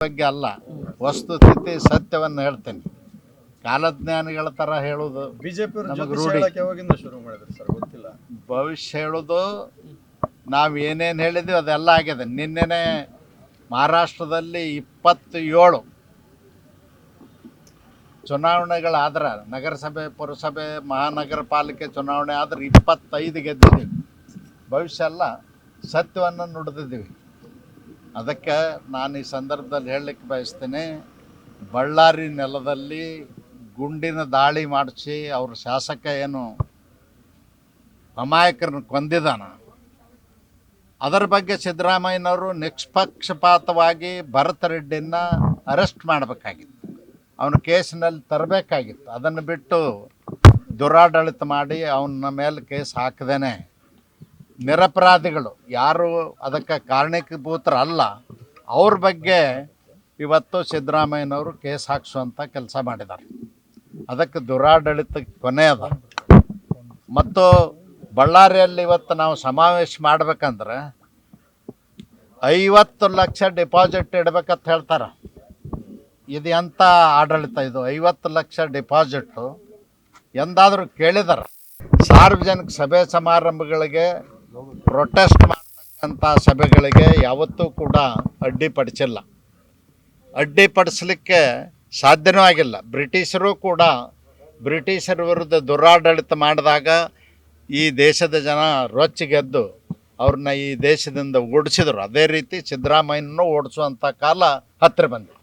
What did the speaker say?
ಬಗ್ಗೆ ಅಲ್ಲ, ವಸ್ತುಸ್ಥಿತಿ ಸತ್ಯವನ್ನು ಹೇಳ್ತೇನೆ. ಕಾಲಜ್ಞಾನಿಗಳ ಥರ ಹೇಳೋದು ಬಿಜೆಪಿ ನಮಗೆ ರೂಢಿ. ಯಾವಾಗಿಂದ ಶುರು ಮಾಡಿದ್ರಿ ಸರ್ ಗೊತ್ತಿಲ್ಲ. ಭವಿಷ್ಯ ಹೇಳೋದು ನಾವು ಏನೇನು ಹೇಳಿದ್ವಿ ಅದೆಲ್ಲ ಆಗಿದೆ. ನಿನ್ನೆನೆ ಮಹಾರಾಷ್ಟ್ರದಲ್ಲಿ 27 ಚುನಾವಣೆಗಳಾದ್ರೆ, ನಗರಸಭೆ, ಪುರಸಭೆ, ಮಹಾನಗರ ಪಾಲಿಕೆ ಚುನಾವಣೆ ಆದ್ರೆ 25 ಗೆದ್ದಿದ್ದೀವಿ. ಭವಿಷ್ಯ ಅಲ್ಲ, ಸತ್ಯವನ್ನು ನುಡಿದಿದ್ದೀವಿ. ಅದಕ್ಕೆ ನಾನು ಈ ಸಂದರ್ಭದಲ್ಲಿ ಹೇಳಲಿಕ್ಕೆ ಬಯಸ್ತೇನೆ, ಬಳ್ಳಾರಿ ನೆಲದಲ್ಲಿ ಗುಂಡಿನ ದಾಳಿ ಮಾಡಿಸಿ ಅವ್ರ ಶಾಸಕ ಏನು ಅಮಾಯಕರನ್ನು ಕೊಂದಿದ್ದಾನ, ಅದರ ಬಗ್ಗೆ ಸಿದ್ದರಾಮಯ್ಯನವರು ನಿಷ್ಪಕ್ಷಪಾತವಾಗಿ ಭರತ್ ರೆಡ್ಡಿನ ಅರೆಸ್ಟ್ ಮಾಡಬೇಕಾಗಿತ್ತು, ಅವನ ಕೇಸಿನಲ್ಲಿ ತರಬೇಕಾಗಿತ್ತು. ಅದನ್ನು ಬಿಟ್ಟು ದುರಾಡಳಿತ ಮಾಡಿ ಅವನ ಮೇಲೆ ಕೇಸ್ ಹಾಕದೇನೆ ನಿರಪರಾಧಿಗಳು ಯಾರು ಅದಕ್ಕೆ ಕಾರಣೀಭೂತರಲ್ಲ ಅವ್ರ ಬಗ್ಗೆ ಇವತ್ತು ಸಿದ್ದರಾಮಯ್ಯನವರು ಕೇಸ್ ಹಾಕಿಸುವಂಥ ಕೆಲಸ ಮಾಡಿದ್ದಾರೆ. ಅದಕ್ಕೆ ದುರಾಡಳಿತ ಕೊನೆ ಅದ. ಮತ್ತು ಬಳ್ಳಾರಿಯಲ್ಲಿ ಇವತ್ತು ನಾವು ಸಮಾವೇಶ ಮಾಡ್ಬೇಕಂದ್ರೆ 50 ಲಕ್ಷ ಡಿಪಾಸಿಟ್ ಇಡಬೇಕಂತ ಹೇಳ್ತಾರೆ. ಇದು ಎಂಥ ಆಡಳಿತ ಇದು? 50 ಲಕ್ಷ ಡಿಪಾಸಿಟ್ಟು ಎಂದಾದರೂ ಕೇಳಿದಾರೆ? ಸಾರ್ವಜನಿಕ ಸಭೆ ಸಮಾರಂಭಗಳಿಗೆ, ಪ್ರೊಟೆಸ್ಟ್ ಮಾಡ್ತಕ್ಕಂಥ ಸಭೆಗಳಿಗೆ ಯಾವತ್ತೂ ಕೂಡ ಅಡ್ಡಿಪಡಿಸಿಲ್ಲ, ಅಡ್ಡಿಪಡಿಸಲಿಕ್ಕೆ ಸಾಧ್ಯನೂ ಆಗಿಲ್ಲ. ಬ್ರಿಟಿಷರು ಕೂಡ ಬ್ರಿಟಿಷರ ವಿರುದ್ಧ ದುರಾಡಳಿತ ಮಾಡಿದಾಗ ಈ ದೇಶದ ಜನ ರೊಚ್ಚಿಗೆದ್ದು ಅವ್ರನ್ನ ಈ ದೇಶದಿಂದ ಓಡಿಸಿದರು. ಅದೇ ರೀತಿ ಸಿದ್ದರಾಮಯ್ಯನೂ ಓಡಿಸುವಂಥ ಕಾಲ ಹತ್ತಿರ ಬಂತು.